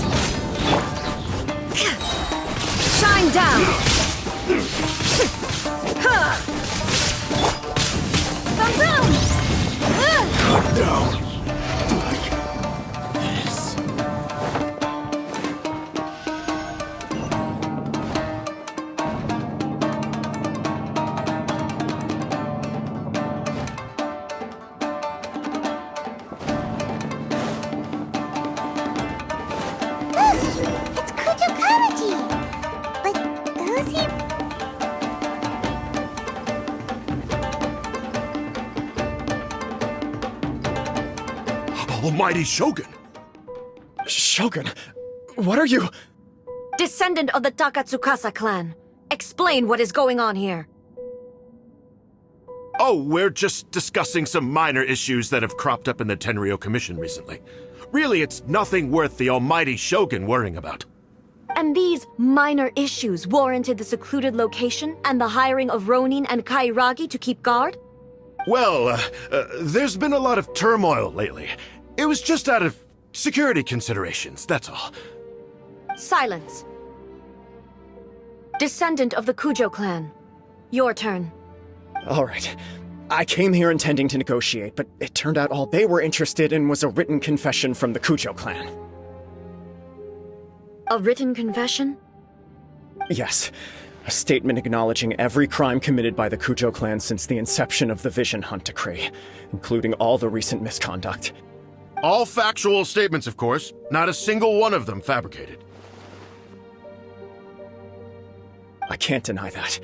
Shine down! The room! Down. It's Kujo Kamaji! But who's he? Almighty Shogun! Shogun, what are you? Descendant of the Takatsukasa clan. Explain what is going on here. Oh, we're just discussing some minor issues that have cropped up in the Tenryou Commission recently. Really, it's nothing worth the almighty Shogun worrying about. And these minor issues warranted the secluded location and the hiring of Ronin and Kairagi to keep guard? Well, there's been a lot of turmoil lately. It was just out of security considerations, that's all. Silence. Descendant of the Kujo clan. Your turn. All right. I came here intending to negotiate, but it turned out all they were interested in was a written confession from the Kujo clan. A written confession? Yes. A statement acknowledging every crime committed by the Kujo clan since the inception of the Vision Hunt Decree, including all the recent misconduct. All factual statements, of course. Not a single one of them fabricated. I can't deny that.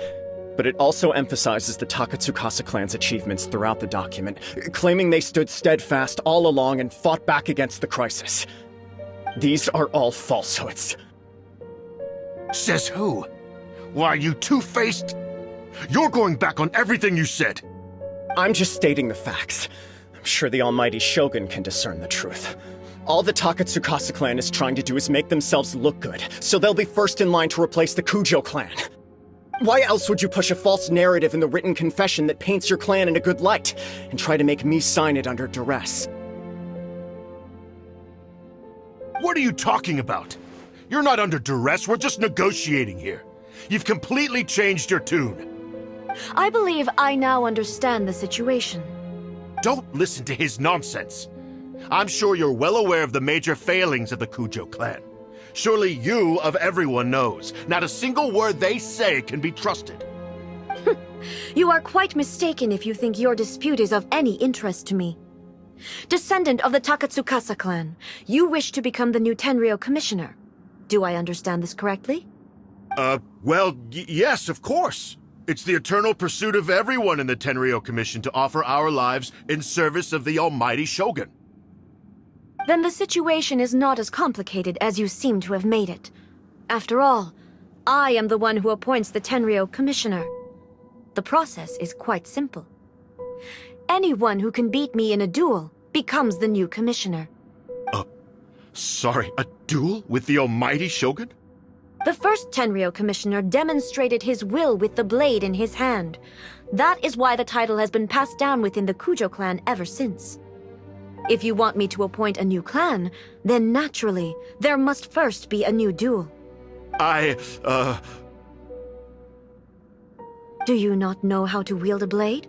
but it also emphasizes the Takatsukasa clan's achievements throughout the document, claiming they stood steadfast all along and fought back against the crisis. These are all falsehoods. Says who? Why, you two-faced? You're going back on everything you said. I'm just stating the facts. I'm sure the almighty Shogun can discern the truth. All the Takatsukasa clan is trying to do is make themselves look good, so they'll be first in line to replace the Kujo clan. Why else would you push a false narrative in the written confession that paints your clan in a good light, and try to make me sign it under duress? What are you talking about? You're not under duress, we're just negotiating here. You've completely changed your tune. I believe I now understand the situation. Don't listen to his nonsense. I'm sure you're well aware of the major failings of the Kujo clan. Surely you, of everyone, knows. Not a single word they say can be trusted. You are quite mistaken if you think your dispute is of any interest to me. Descendant of the Takatsukasa clan, you wish to become the new Tenryou commissioner. Do I understand this correctly? Well, yes, of course. It's the eternal pursuit of everyone in the Tenryou Commission to offer our lives in service of the almighty Shogun. Then the situation is not as complicated as you seem to have made it. After all, I am the one who appoints the Tenryou commissioner. The process is quite simple. Anyone who can beat me in a duel becomes the new commissioner. Sorry, a duel with the almighty Shogun? The first Tenryou commissioner demonstrated his will with the blade in his hand. That is why the title has been passed down within the Kujo clan ever since. If you want me to appoint a new clan, then naturally, there must first be a new duel. Do you not know how to wield a blade?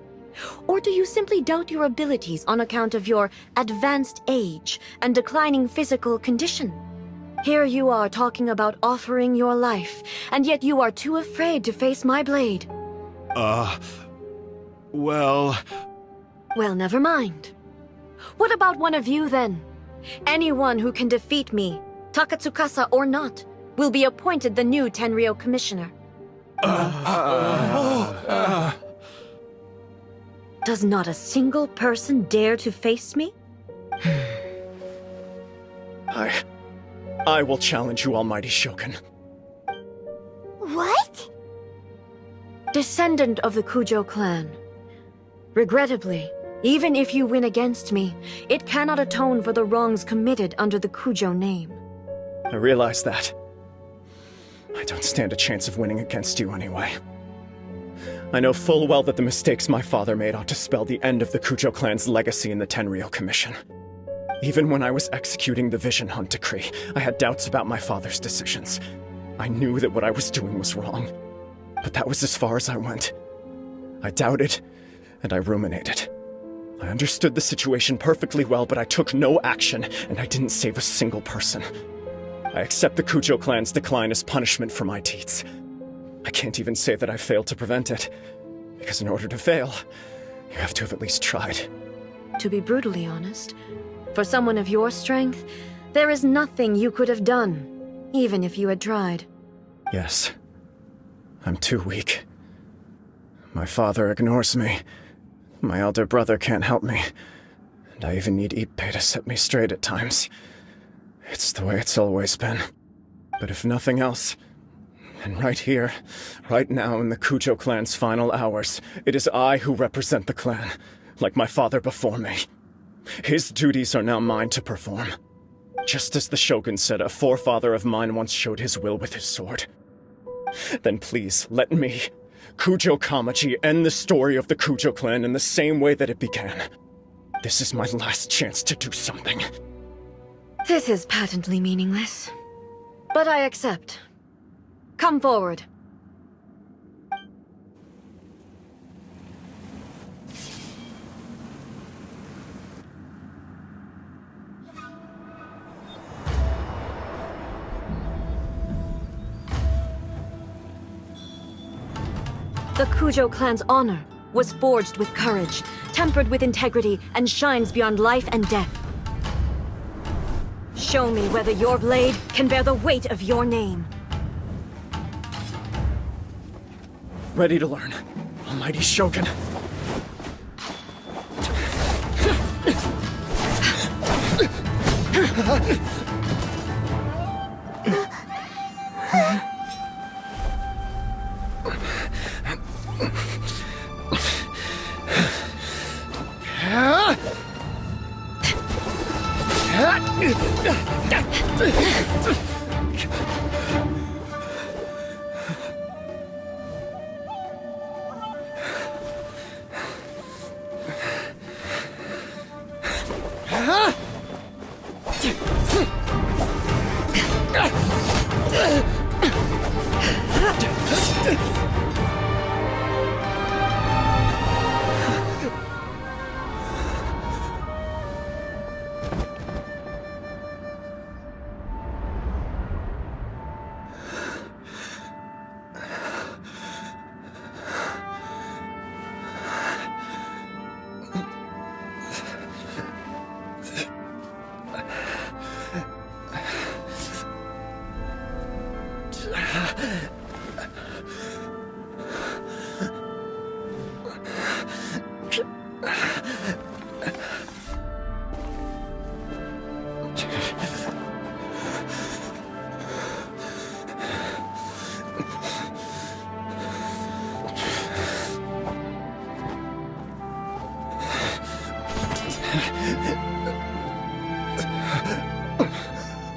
Or do you simply doubt your abilities on account of your advanced age and declining physical condition? Here you are talking about offering your life, and yet you are too afraid to face my blade. Well, never mind. What about one of you, then? Anyone who can defeat me, Takatsukasa or not, will be appointed the new Tenryou commissioner. Does not a single person dare to face me? I will challenge you, almighty Shogun. What? Descendant of the Kujo clan. Regrettably, even if you win against me, it cannot atone for the wrongs committed under the Kujo name. I realize that. I don't stand a chance of winning against you anyway. I know full well that the mistakes my father made ought to spell the end of the Kujo clan's legacy in the Tenryou Commission. Even when I was executing the Vision Hunt decree, I had doubts about my father's decisions. I knew that what I was doing was wrong, but that was as far as I went. I doubted, and I ruminated. I understood the situation perfectly well, but I took no action, and I didn't save a single person. I accept the Kujo clan's decline as punishment for my deeds. I can't even say that I failed to prevent it, because in order to fail, you have to have at least tried. To be brutally honest, for someone of your strength, there is nothing you could have done, even if you had tried. Yes. I'm too weak. My father ignores me. My elder brother can't help me. And I even need Ippei to set me straight at times. It's the way it's always been. But if nothing else, then right here, right now in the Kujo clan's final hours, it is I who represent the clan, like my father before me. His duties are now mine to perform. Just as the Shogun said, a forefather of mine once showed his will with his sword. Then please, let me, Kujo Kamaji, end the story of the Kujo clan in the same way that it began. This is my last chance to do something. This is patently meaningless. But I accept. Come forward. The Kujo clan's honor was forged with courage, tempered with integrity, and shines beyond life and death. Show me whether your blade can bear the weight of your name. Ready to learn. Almighty Shogun.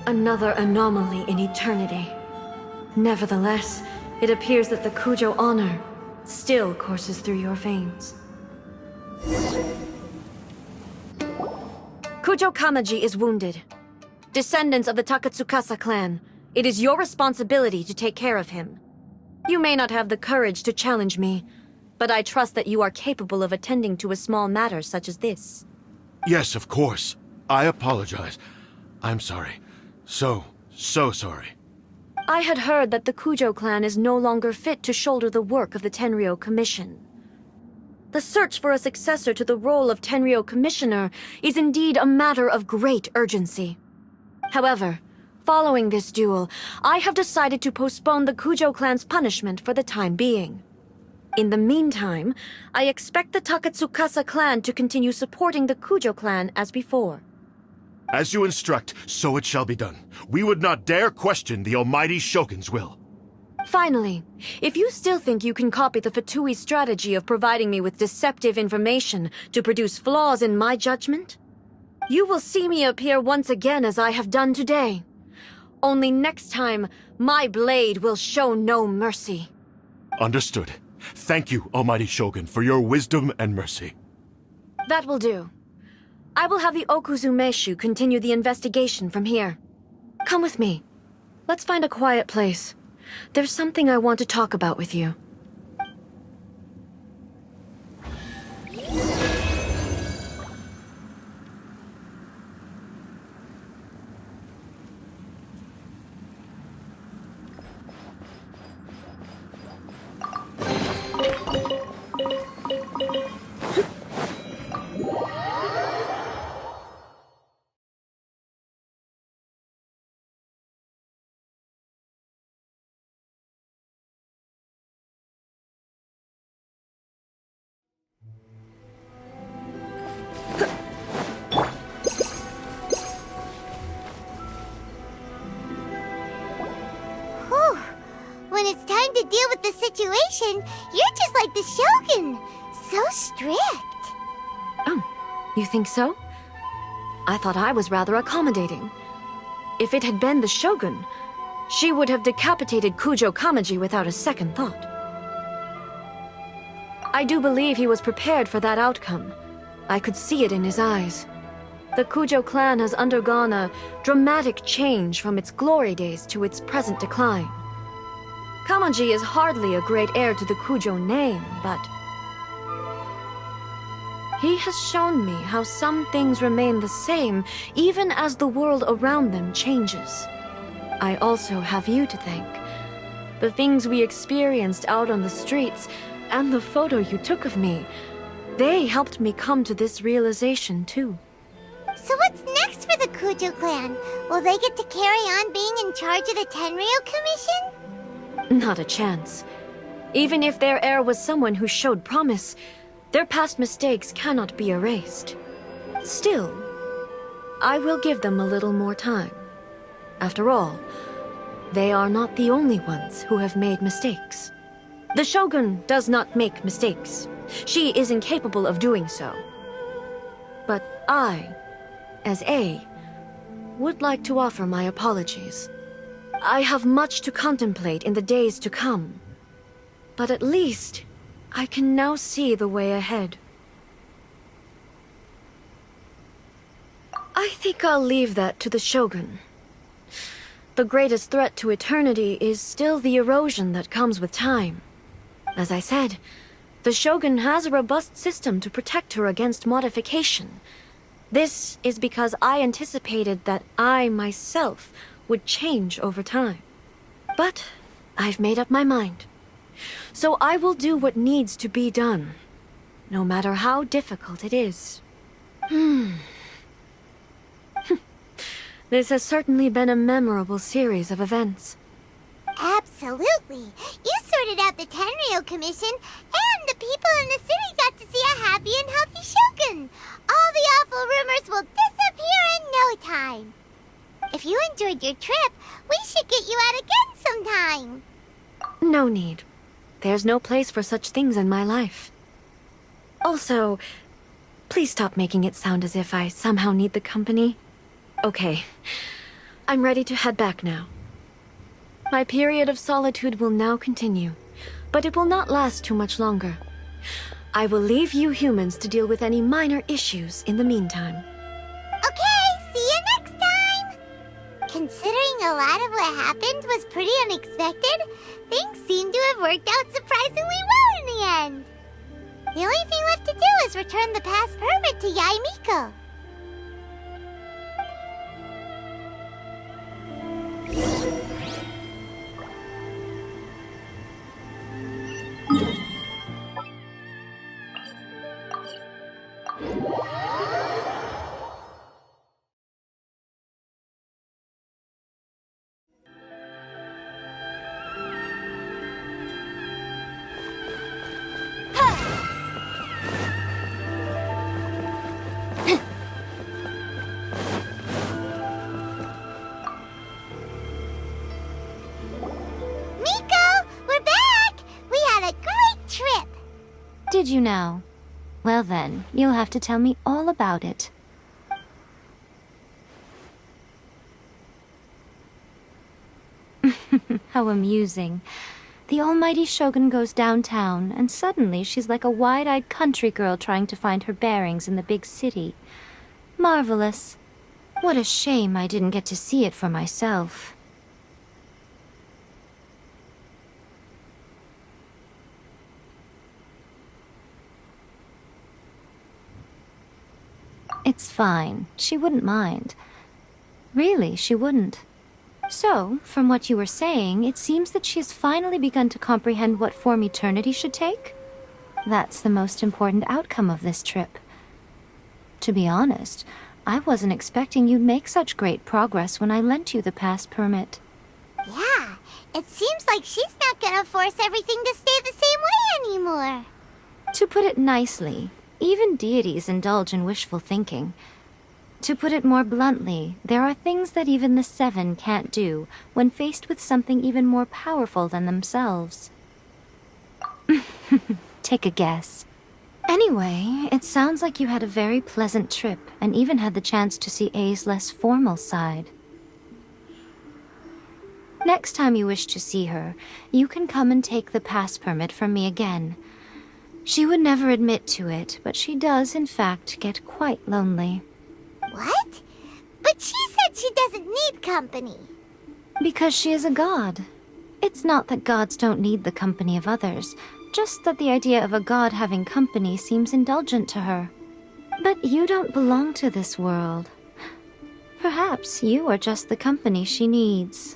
Another anomaly in eternity. Nevertheless, it appears that the Kujo honor still courses through your veins. Kujo Kamaji is wounded. Descendants of the Takatsukasa clan, it is your responsibility to take care of him. You may not have the courage to challenge me, but I trust that you are capable of attending to a small matter such as this. Yes, of course. I apologize. I'm sorry. So sorry. I had heard that the Kujo clan is no longer fit to shoulder the work of the Tenryou Commission. The search for a successor to the role of Tenryou Commissioner is indeed a matter of great urgency. However, following this duel, I have decided to postpone the Kujo clan's punishment for the time being. In the meantime, I expect the Takatsukasa clan to continue supporting the Kujo clan as before. As you instruct, so it shall be done. We would not dare question the Almighty Shogun's will. Finally, if you still think you can copy the Fatui strategy of providing me with deceptive information to produce flaws in my judgment, you will see me appear once again as I have done today. Only next time, my blade will show no mercy. Understood. Thank you, Almighty Shogun, for your wisdom and mercy. That will do. I will have the Okuzumeshu continue the investigation from here. Come with me. Let's find a quiet place. There's something I want to talk about with you. When it's time to deal with the situation, you're just like the Shogun. So strict. Oh, you think so? I thought I was rather accommodating. If it had been the Shogun, she would have decapitated Kujo Kamaji without a second thought. I do believe he was prepared for that outcome. I could see it in his eyes. The Kujo clan has undergone a dramatic change from its glory days to its present decline. Kamaji is hardly a great heir to the Kujo name, but he has shown me how some things remain the same even as the world around them changes. I also have you to thank. The things we experienced out on the streets and the photo you took of me, they helped me come to this realization too. So what's next for the Kujo clan? Will they get to carry on being in charge of the Tenryou Commission? Not a chance. Even if their heir was someone who showed promise, their past mistakes cannot be erased. Still, I will give them a little more time. After all, they are not the only ones who have made mistakes. The Shogun does not make mistakes. She is incapable of doing so. But I, as A, would like to offer my apologies. I have much to contemplate in the days to come, but at least I can now see the way ahead. I think I'll leave that to the Shogun. The greatest threat to eternity is still the erosion that comes with time. As I said, the Shogun has a robust system to protect her against modification. This is because I anticipated that I myself would change over time. But I've made up my mind. So I will do what needs to be done, no matter how difficult it is. This has certainly been a memorable series of events. Absolutely. You sorted out the Tenryou Commission, and the people in the city got to see a happy and healthy Shogun. All the awful rumors will disappear in no time. If you enjoyed your trip, we should get you out again sometime. No need. There's no place for such things in my life. Also, please stop making it sound as if I somehow need the company. Okay, I'm ready to head back now. My period of solitude will now continue, but it will not last too much longer. I will leave you humans to deal with any minor issues in the meantime. Okay, see you next time! Considering a lot of what happened was pretty unexpected, things seem to have worked out surprisingly well in the end. The only thing left to do is return the past permit to Yae Miko. Did you know? Well then, you'll have to tell me all about it. How amusing. The almighty Shogun goes downtown, and suddenly she's like a wide-eyed country girl trying to find her bearings in the big city. Marvelous. What a shame I didn't get to see it for myself. It's fine. She wouldn't mind. Really, she wouldn't. So, from what you were saying, it seems that she has finally begun to comprehend what form eternity should take? That's the most important outcome of this trip. To be honest, I wasn't expecting you'd make such great progress when I lent you the pass permit. Yeah, it seems like she's not gonna force everything to stay the same way anymore. To put it nicely, even deities indulge in wishful thinking. To put it more bluntly, there are things that even the Seven can't do when faced with something even more powerful than themselves. Take a guess. Anyway, it sounds like you had a very pleasant trip and even had the chance to see A's less formal side. Next time you wish to see her, you can come and take the pass permit from me again. She would never admit to it, but she does, in fact, get quite lonely. What? But she said she doesn't need company. Because she is a god. It's not that gods don't need the company of others, just that the idea of a god having company seems indulgent to her. But you don't belong to this world. Perhaps you are just the company she needs.